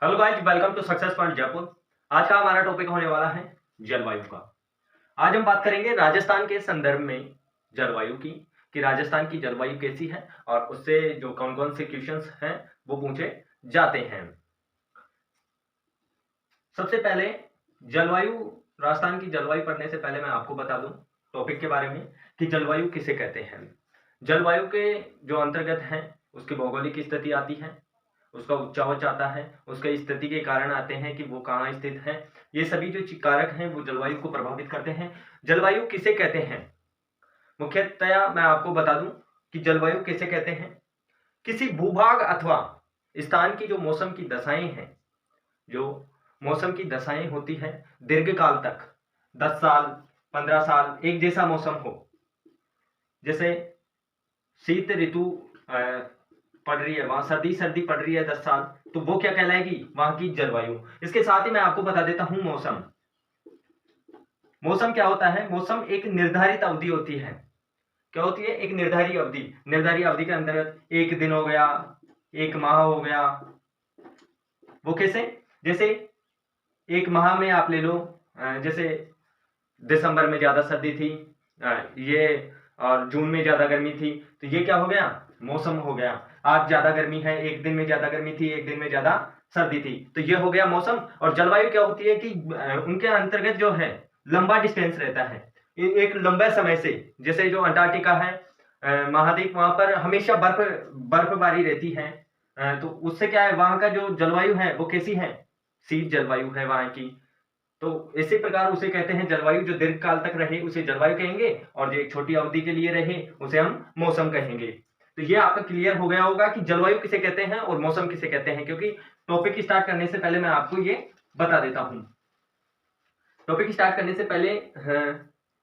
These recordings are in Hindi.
Hello guys, welcome to success point Jaipur. आज का हमारा टॉपिक होने वाला है जलवायु का। आज हम बात करेंगे राजस्थान के संदर्भ में जलवायु की, कि राजस्थान की जलवायु कैसी है और उससे जो कौन कौन से क्वेश्चंस हैं वो पूछे जाते हैं। सबसे पहले जलवायु, राजस्थान की जलवायु पढ़ने से पहले मैं आपको बता दूं टॉपिक के बारे में कि जलवायु किसे कहते हैं। जलवायु के जो अंतर्गत हैं उसकी भौगोलिक स्थिति आती है, उसका उच्चावच आता है, उसके स्थिति के कारण आते हैं कि वो कहाँ स्थित है। ये सभी जो कारक हैं वो जलवायु को प्रभावित करते हैं। जलवायु किसे कहते हैं, मुख्यतया मैं आपको बता दूं कि जलवायु किसे कहते हैं। किसी भूभाग अथवा स्थान की जो मौसम की दशाएं हैं, जो मौसम की दशाएं होती है दीर्घकाल तक, 10 साल 15 साल एक जैसा मौसम हो, जैसे शीत ऋतु पड़ रही है, वहां सर्दी सर्दी पड़ रही है 10 साल, तो वो क्या कहलाएगी, वहां की जलवायु। इसके साथ ही मैं आपको बता देता हूं मौसम। मौसम क्या होता है, मौसम एक निर्धारित अवधि होती है। क्या होती है, एक निर्धारित अवधि। निर्धारित अवधि के अंतर्गत एक दिन हो गया, एक माह हो गया। वो कैसे, जैसे एक माह में आप ले लो, जैसे दिसंबर में ज्यादा सर्दी थी, ये और जून में ज्यादा गर्मी थी, तो ये क्या हो गया, मौसम हो गया। आज ज्यादा गर्मी है, एक दिन में ज्यादा गर्मी थी, एक दिन में ज्यादा सर्दी थी, तो ये हो गया मौसम। और जलवायु क्या होती है कि उनके अंतर्गत जो है लंबा डिस्टेंस रहता है, एक लंबे समय से। जैसे जो अंटार्कटिका है महाद्वीप, वहां पर हमेशा बर्फबारी रहती है, तो उससे क्या है, वहां का जो जलवायु है वो कैसी है, शीत जलवायु है वहां की। तो इसी प्रकार उसे कहते हैं जलवायु। जो दीर्घकाल तक रहे उसे जलवायु कहेंगे, और जो एक छोटी अवधि के लिए रहे उसे हम मौसम कहेंगे। तो ये आपका क्लियर हो गया होगा कि जलवायु किसे कहते हैं और मौसम किसे कहते हैं, क्योंकि टॉपिक स्टार्ट करने से पहले मैं आपको ये बता देता हूं। टॉपिक स्टार्ट करने से पहले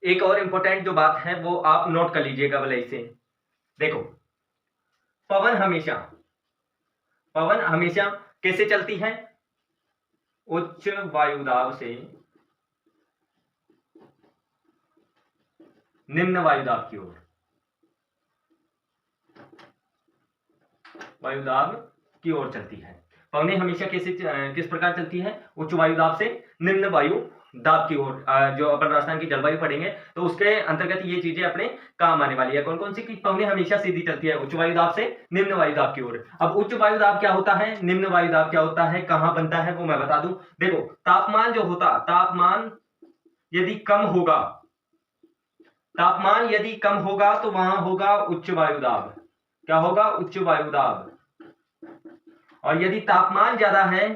एक और इंपॉर्टेंट जो बात है वो आप नोट कर लीजिएगा भले से। देखो, पवन हमेशा, पवन हमेशा कैसे चलती है, उच्च वायुदाब से निम्न वायुदाब की ओर। वायुदाब की ओर चलती है। पवनें हमेशा कैसे, किस प्रकार चलती है, उच्च वायुदाब से निम्न वायु दाब की ओर। जो अपन राजस्थान की जलवायु पढ़ेंगे तो उसके अंतर्गत ये चीजें अपने काम आने वाली है। कौन कौन सी, की पवनें हमेशा सीधी चलती है उच्च वायुदाब से निम्न वायुदाब की ओर। अब उच्च वायुदाब क्या होता है, निम्न वायुदाब क्या होता है, कहां बनता है, वो मैं बता दूं। देखो, तापमान जो होता, तापमान यदि कम होगा, तापमान यदि कम होगा तो वहां होगा उच्च वायुदाब। क्या होगा, उच्च वायुदाब। और यदि तापमान ज्यादा है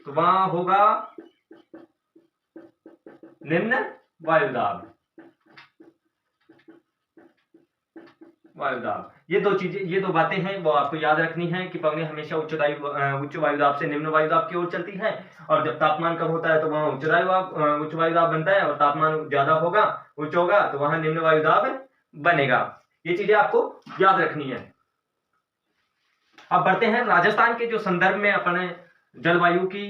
तो वहां होगा निम्न वायुदाब। वायुदाब, ये दो चीजें, ये दो बातें हैं वो आपको याद रखनी है कि पवनें हमेशा उच्च वायुदाब से निम्न वायुदाब की ओर चलती है। और जब तापमान कम होता है तो वहां उच्च वायुदाब बनता है, और तापमान ज्यादा होगा, उच्च होगा, तो वहां निम्न वायुदाब बनेगा। ये चीजें आपको याद रखनी है। अब बढ़ते हैं राजस्थान के जो संदर्भ में अपने जलवायु की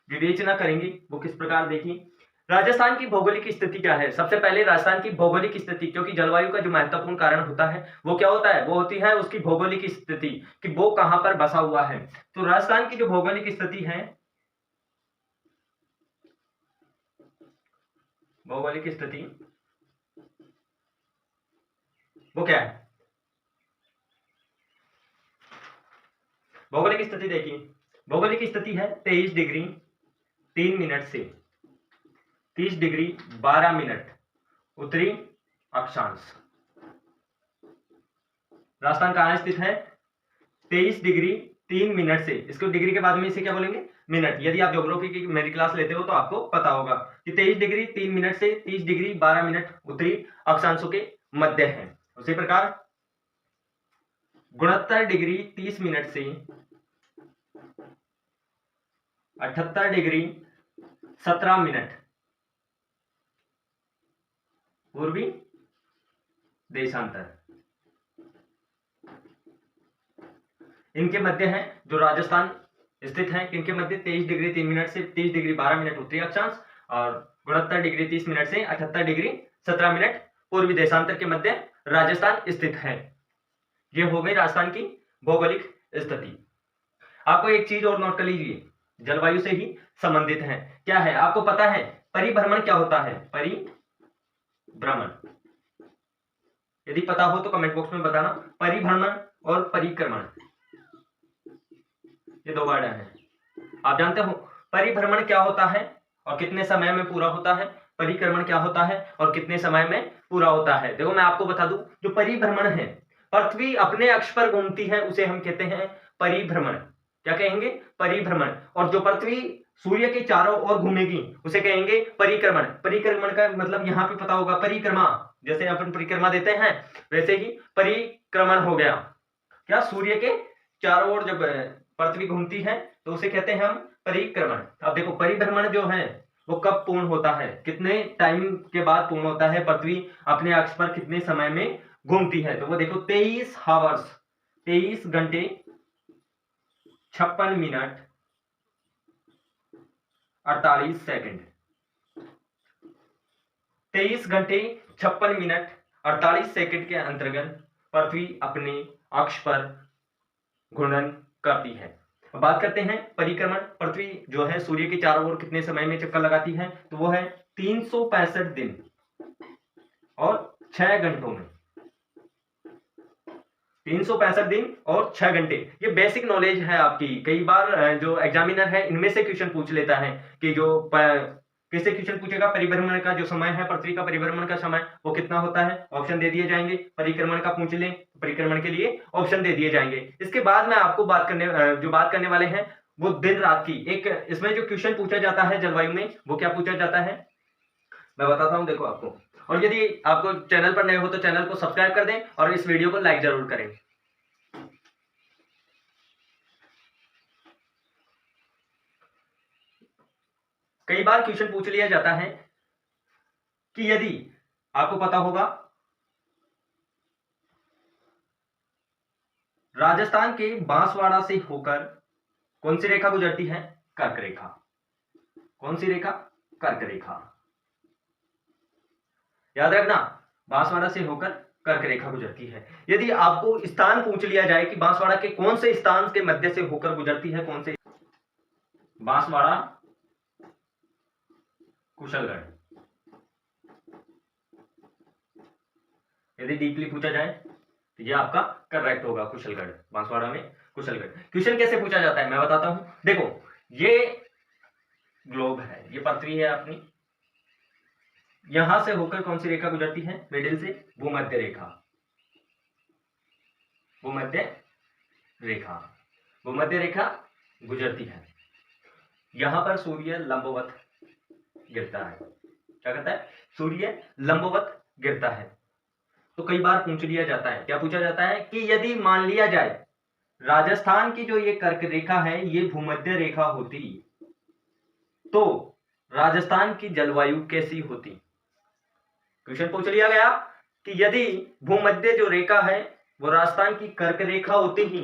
विवेचना करेंगे वो किस प्रकार। देखिए, राजस्थान की भौगोलिक स्थिति क्या है। सबसे पहले राजस्थान की भौगोलिक स्थिति, क्योंकि जलवायु का जो महत्वपूर्ण कारण होता है वो क्या होता है, वो होती है उसकी भौगोलिक स्थिति, कि वो कहां पर बसा हुआ है। तो राजस्थान की जो भौगोलिक स्थिति है, भौगोलिक स्थिति वो क्या है, भौगोलिक स्थिति देखिए, भौगोलिक स्थिति है 23 डिग्री 3 मिनट से 30 डिग्री 12 मिनट उत्तरी अक्षांश। राजस्थान कहां स्थित है, 23 डिग्री 3 मिनट से, इसको डिग्री के बाद में इसे क्या बोलेंगे, मिनट। यदि आप ज्योग्राफी की मेरी क्लास लेते हो तो आपको पता होगा कि 23 डिग्री 3 मिनट से 30 डिग्री 12 मिनट उत्तरी अक्षांशों के मध्य है। उसी प्रकार 69 डिग्री 30 मिनट से 78 डिग्री 17 मिनट पूर्वी देशांतर, इनके मध्य है जो राजस्थान स्थित है। इनके मध्य 23 डिग्री 3 मिनट से 30 डिग्री 12 मिनट उत्तरी अक्षांश, और 69 डिग्री 30 मिनट से 78 डिग्री 17 मिनट पूर्वी देशांतर के मध्य राजस्थान स्थित है। यह हो गई राजस्थान की भौगोलिक स्थिति। आपको एक चीज और नोट कर लीजिए, जलवायु से ही संबंधित है। क्या है आपको पता है? परिभ्रमण क्या होता है? परिभ्रमण, यदि पता हो तो कमेंट बॉक्स में बताना। परिभ्रमण और परिक्रमण, ये दो वर्ड हैं, आप जानते हो? परिभ्रमण क्या होता है और कितने समय में पूरा होता है? परिक्रमण क्या होता है और कितने समय में पूरा होता है? देखो मैं आपको बता दूं, जो परिभ्रमण है, पृथ्वी अपने अक्ष पर घूमती है उसे हम कहते हैं परिभ्रमण। क्या कहेंगे? परिभ्रमण। और जो पृथ्वी सूर्य के चारों ओर घूमेगी उसे कहेंगे परिक्रमण। परिक्रमण का मतलब यहां पे पता होगा, परिक्रमा, जैसे अपन परिक्रमा देते हैं वैसे ही परिक्रमण हो गया। क्या? सूर्य के चारों ओर जब पृथ्वी घूमती है तो उसे कहते हैं हम परिक्रमण। अब देखो परिभ्रमण जो है वो कब पूर्ण होता है, कितने टाइम के बाद पूर्ण होता है, पृथ्वी अपने अक्ष पर कितने समय में घूमती है? तो वो देखो 23 हावर्स, 23 घंटे 56 मिनट 48 सेकंड, 23 घंटे 56 मिनट 48 सेकंड के अंतर्गत पृथ्वी अपने अक्ष पर घूर्णन करती है। अब बात करते हैं परिक्रमण। पृथ्वी जो है सूर्य के चारों ओर कितने समय में चक्कर लगाती है? तो वो है 365 दिन और 6 घंटों में। 365 दिन और 6 घंटे, ये बेसिक नॉलेज है आपकी। कई बार जो एग्जामिनर है इनमें से क्वेश्चन पूछ लेता है कि जो कैसे क्वेश्चन पूछेगा, परिभ्रमण का जो समय है, पृथ्वी का परिभ्रमण का समय वो कितना होता है, ऑप्शन दे दिए जाएंगे। परिक्रमण का पूछ ले, परिक्रमण के लिए ऑप्शन दे दिए जाएंगे। इसके बाद में आपको जो बात करने वाले हैं वो दिन रात की। एक इसमें जो क्वेश्चन पूछा जाता है जलवायु में, वो क्या पूछा जाता है मैं बताता हूं, देखो आपको। और यदि आपको चैनल पर नए हो तो चैनल को सब्सक्राइब कर दें और इस वीडियो को लाइक जरूर करें। कई बार क्वेश्चन पूछ लिया जाता है कि यदि आपको पता होगा राजस्थान के बांसवाड़ा से होकर कौन सी रेखा गुजरती है? कर्क रेखा। कौन सी रेखा? कर्क रेखा। याद रखना, बांसवाड़ा से होकर कर्क रेखा गुजरती है। यदि आपको स्थान पूछ लिया जाए कि बांसवाड़ा के कौन से स्थान के मध्य से होकर गुजरती है, कौन से, बांसवाड़ा, कुशलगढ़। यदि डीपली पूछा जाए तो ये आपका करेक्ट होगा, कुशलगढ़, बांसवाड़ा में कुशलगढ़। क्वेश्चन कैसे पूछा जाता है मैं बताता हूं। देखो ये ग्लोब है, ये पृथ्वी है अपनी, यहां से होकर कौन सी रेखा गुजरती है? मिडिल से भूमध्य रेखा। भूमध्य रेखा, भूमध्य रेखा गुजरती है। यहां पर सूर्य लंबवत गिरता है। क्या करता है? सूर्य लंबवत गिरता है। तो कई बार पूछ लिया जाता है, क्या पूछा जाता है कि यदि मान लिया जाए राजस्थान की जो ये कर्क रेखा है ये भूमध्य रेखा होती तो राजस्थान की जलवायु कैसी होती? क्वेश्चन पूछ लिया गया कि यदि भूमध्य जो रेखा है वो राजस्थान की कर्क रेखा होती ही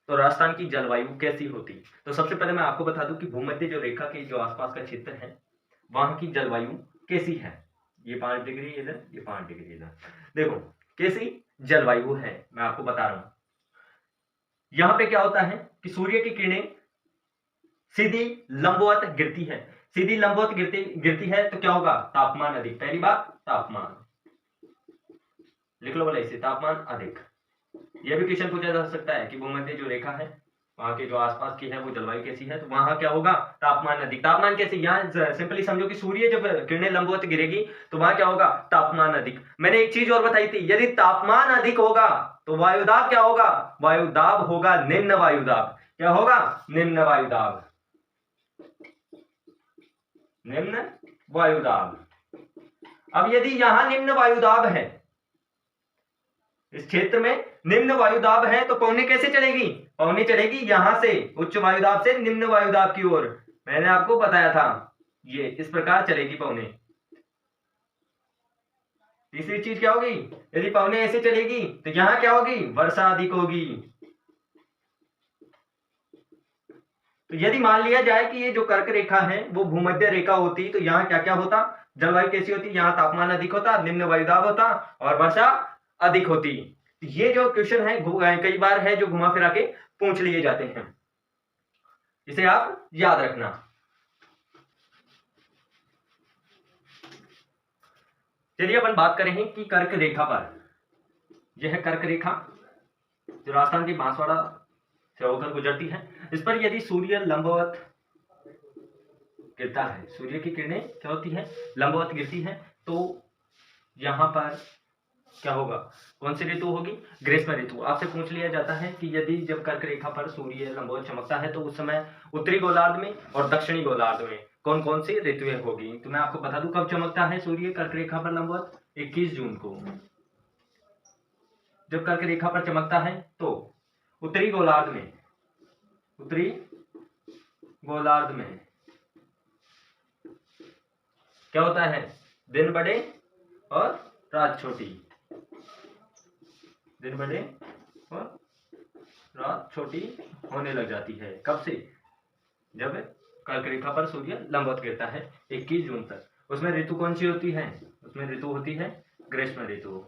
तो राजस्थान की जलवायु कैसी होती? तो सबसे पहले मैं आपको बता दूं कि भूमध्य जो रेखा के जो आसपास का क्षेत्र है वहां की जलवायु कैसी है। ये 5 डिग्री इधर, ये 5 डिग्री इधर, देखो कैसी जलवायु है मैं आपको बता रहा हूं। यहां पे क्या होता है कि सूर्य की किरणें सीधी लंबवत गिरती है। सीधी लंबवत गिरती है तो क्या होगा? तापमान अधिक। पहली बात तापमान, लिख लो बोले इसे, तापमान अधिक। यह भी क्वेश्चन पूछा जा सकता है कि भूमध्य जो रेखा है वहां के जो आसपास की है वो जलवायु कैसी है, तो वहां क्या होगा? तापमान अधिक। तापमान कैसे? यहाँ सिंपली समझो कि सूर्य जब किरणें लंबवत गिरेगी तो वहां क्या होगा? तापमान अधिक। मैंने एक चीज और बताई थी, यदि तापमान अधिक होगा तो वायुदाब क्या होगा? वायुदाब होगा निम्न वायुदाब। क्या होगा? निम्न वायुदाब, निम्न वायुदाब। अब यदि यहां निम्न वायुदाब है, इस क्षेत्र में निम्न वायुदाब है, तो पौने कैसे चलेगी? पौने चलेगी यहां से उच्च वायुदाब से निम्न वायुदाब की ओर। मैंने आपको बताया था ये इस प्रकार चलेगी पौने। तीसरी चीज क्या होगी? यदि पौने ऐसे चलेगी तो यहां क्या होगी? वर्षा अधिक होगी। तो यदि मान लिया जाए कि ये जो कर्क रेखा है वो भूमध्य रेखा होती तो यहाँ क्या क्या होता? जलवायु कैसी होती? यहाँ तापमान अधिक होता, निम्न वायुदाब होता और वर्षा अधिक होती। ये जो क्वेश्चन है कई बार है जो घुमा फिरा के पूछ लिए जाते हैं। इसे आप याद रखना। चलिए अपन बात करें कि कर्क रेखा पर, यह है कर्क रेखा जो राजस्थान के बांसवाड़ा से होकर गुजरती है। इस पर यदि सूर्य लंबवत गिरता है, सूर्य की किरणें क्या होती है, लंबवत गिरती है, तो यहाँ पर क्या होगा, कौन सी ऋतु होगी, ग्रीष्म ऋतु। आपसे पूछ लिया जाता है कि यदि जब कर्क रेखा पर सूर्य लंबवत चमकता है तो उस समय उत्तरी गोलार्ध में और दक्षिणी गोलार्ध में कौन कौन सी ऋतुएं होगी। तो मैं आपको बता दूं कब चमकता है सूर्य कर्क रेखा पर लंबवत, 21 जून को। जब कर्क रेखा पर चमकता है तो उत्तरी गोलार्ध में, उत्तरी गोलार्ध में क्या होता है, दिन बड़े और रात छोटी, दिन बड़े और रात छोटी होने लग जाती है। कब से, जब कर्क रेखा पर सूर्य लंबवत गिरता है 21 जून तक। उसमें ऋतु कौन सी होती है, उसमें ऋतु होती है ग्रीष्म ऋतु,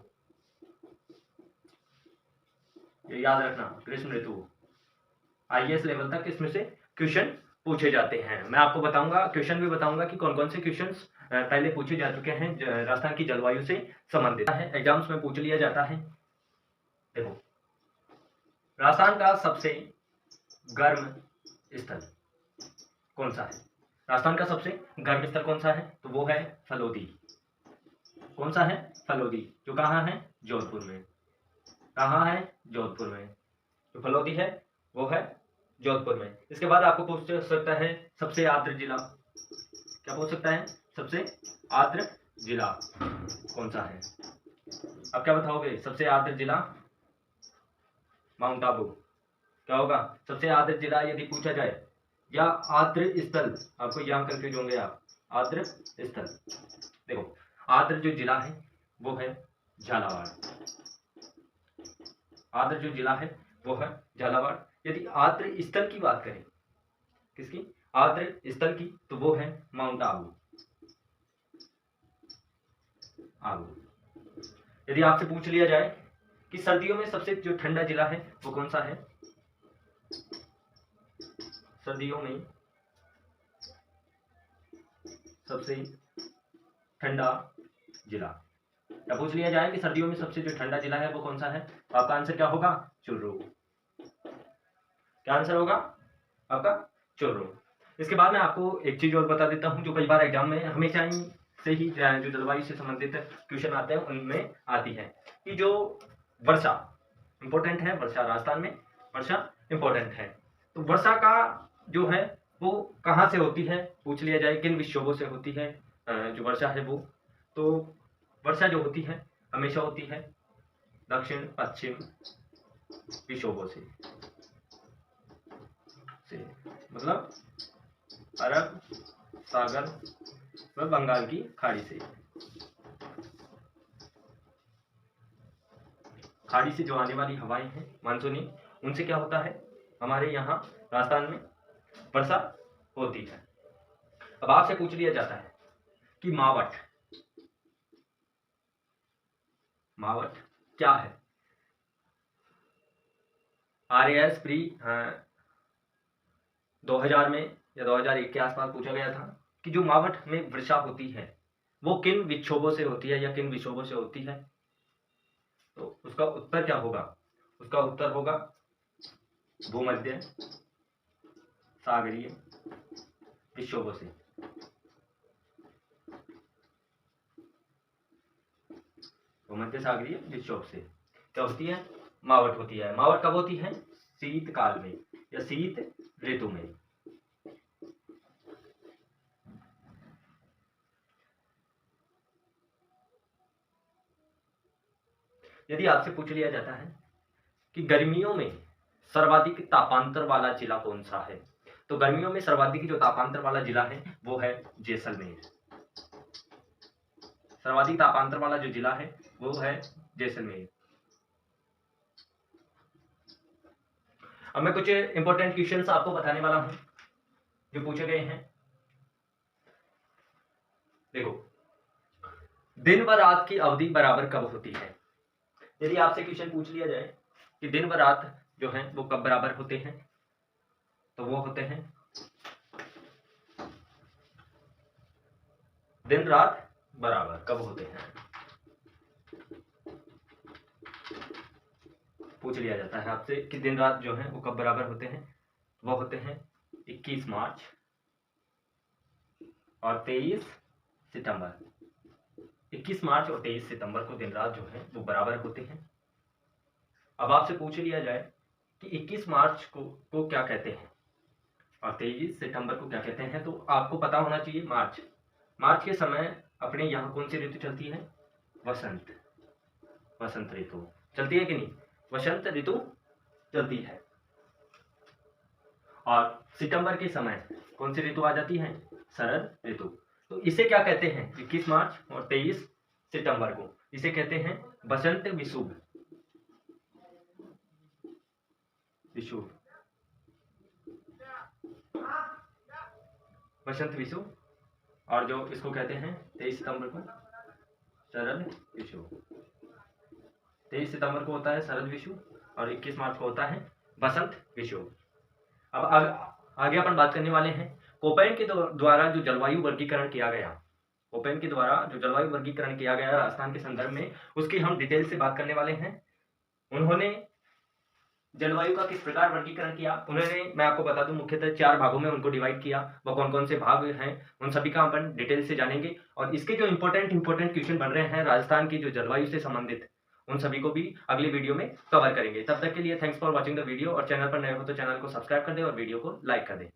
ये याद रखना, ग्रीष्म ऋतु। आईएएस लेवल तक इसमें से क्वेश्चन पूछे जाते हैं। मैं आपको बताऊंगा, क्वेश्चन भी बताऊंगा कि कौन कौन से क्वेश्चंस पहले पूछे जा चुके हैं राजस्थान की जलवायु से संबंधित है, एग्जाम्स में पूछ लिया जाता है। देखो, राजस्थान का सबसे गर्म स्थल कौन सा है, राजस्थान का सबसे गर्म स्थल कौन सा है, तो वो है फलोदी। कौन सा है, फलोदी, जो कहाँ है, जोधपुर में। कहाँ है, जोधपुर में। जो फलोदी है वो है जोधपुर में। इसके बाद आपको पूछ सकता है सबसे आर्द्र जिला, क्या पूछ सकता है, सबसे आर्द्र जिला कौन सा है। अब क्या बताओगे, सबसे आर्द्र जिला माउंट आबू। क्या होगा, सबसे आर्द्र जिला यदि पूछा जाए, या आर्द्र स्थल, आपको यहाँ कंफ्यूज होंगे आप, आर्द्र स्थल। देखो, आर्द्र जो जिला है वो है झालावाड़, आर्द्र जो जिला है वो है झालावाड़। यदि आर्द्र स्थल की बात करें, किसकी, आर्द्र स्थल की, तो वो है माउंट आबू, आबू। यदि आपसे पूछ लिया जाए कि सर्दियों में सबसे जो ठंडा जिला है वो कौन सा है, सर्दियों में सबसे ठंडा जिला, या पूछ लिया जाए कि सर्दियों में सबसे जो ठंडा जिला है वो कौन सा है, तो आपका आंसर क्या होगा, चुरू। क्या आंसर होगा आपका, चुरू। इसके बाद मैं आपको एक चीज और बता देता हूं जो कई बार एग्जाम में हमेशा ही से ही जो जलवायु से संबंधित क्वेश्चन आते हैं उनमें आती है कि जो वर्षा इंपॉर्टेंट है, वर्षा राजस्थान में वर्षा इंपॉर्टेंट है, तो वर्षा का जो है वो कहाँ से होती है, पूछ लिया जाए किन विक्षोभों से होती है जो वर्षा है वो, तो वर्षा जो होती है हमेशा होती है दक्षिण पश्चिम विक्षोभों से, मतलब अरब सागर व बंगाल की खाड़ी से, खाड़ी से जो आने वाली हवाएं हैं मानसूनी, उनसे क्या होता है, हमारे यहाँ राजस्थान में वर्षा होती है। अब आपसे पूछ लिया जाता है कि मावठ, मावठ क्या है। आरएएस प्री 2000 में या 2001 के आसपास पूछा गया था कि जो मावठ में वर्षा होती है वो किन विक्षोभों से होती है या किन विक्षोभों से होती है, तो उसका उत्तर क्या होगा, उसका उत्तर होगा भूमध्य सागरीय विक्षोभों से। भूमध्य सागरीय विक्षोभ से क्या होती है, मावठ होती है। मावठ कब होती है, शीतकाल में या शीत ऋतु में। यदि आपसे पूछ लिया जाता है कि गर्मियों में सर्वाधिक तापांतर वाला जिला कौन सा है, तो गर्मियों में सर्वाधिक जो तापांतर वाला जिला है वो है जैसलमेर। सर्वाधिक तापांतर वाला जो जिला है वो है जैसलमेर। अब मैं कुछ इंपॉर्टेंट क्वेश्चंस आपको बताने वाला हूं जो पूछे गए हैं। देखो, दिन व रात की अवधि बराबर कब होती है। यदि आपसे क्वेश्चन पूछ लिया जाए कि दिन व रात जो है वो कब बराबर होते हैं, तो वो होते हैं दिन रात बराबर कब होते हैं, पूछ लिया जाता है आपसे कि दिन रात जो है वो कब बराबर होते हैं। वो होते हैं 21 मार्च और 23 सितंबर। 21 मार्च और 23 सितंबर को दिन रात जो है वो बराबर होते हैं। अब आपसे पूछ लिया जाए कि 21 मार्च को क्या कहते हैं और 23 सितंबर को क्या कहते हैं, तो आपको पता होना चाहिए मार्च के समय अपने यहाँ कौन सी ऋतु चलती है, वसंत ऋतु चलती है कि नहीं, वसंत ऋतु चलती है। और सितंबर के समय कौन सी ऋतु आ जाती है, शरद ऋतु। तो इसे क्या कहते हैं, 21 मार्च और 23 सितंबर को इसे कहते हैं बसंत विषुव। बसंत विषुव। और जो इसको कहते हैं 23 सितंबर को शरद विषुव। 23 सितंबर को होता है शरद विषुव और 21 मार्च को होता है बसंत विषुव। अब आगे अपन बात करने वाले हैं कोपेन के द्वारा जो जलवायु वर्गीकरण किया गया, कोपेन के द्वारा जो जलवायु वर्गीकरण किया गया राजस्थान के संदर्भ में, उसकी हम डिटेल से बात करने वाले हैं। उन्होंने जलवायु का किस प्रकार वर्गीकरण किया, उन्होंने, मैं आपको बता दूं, मुख्यतः 4 भागों में उनको डिवाइड किया। वो कौन कौन से भाग हैं उन सभी का अपन डिटेल से जानेंगे और इसके जो इंपॉर्टेंट क्वेश्चन बन रहे हैं राजस्थान की जो जलवायु से संबंधित, उन सभी को भी अगले वीडियो में कवर करेंगे। तब तक के लिए thanks for watching the video और चैनल पर नए हो तो चैनल को सब्सक्राइब कर दे और वीडियो को लाइक कर दे।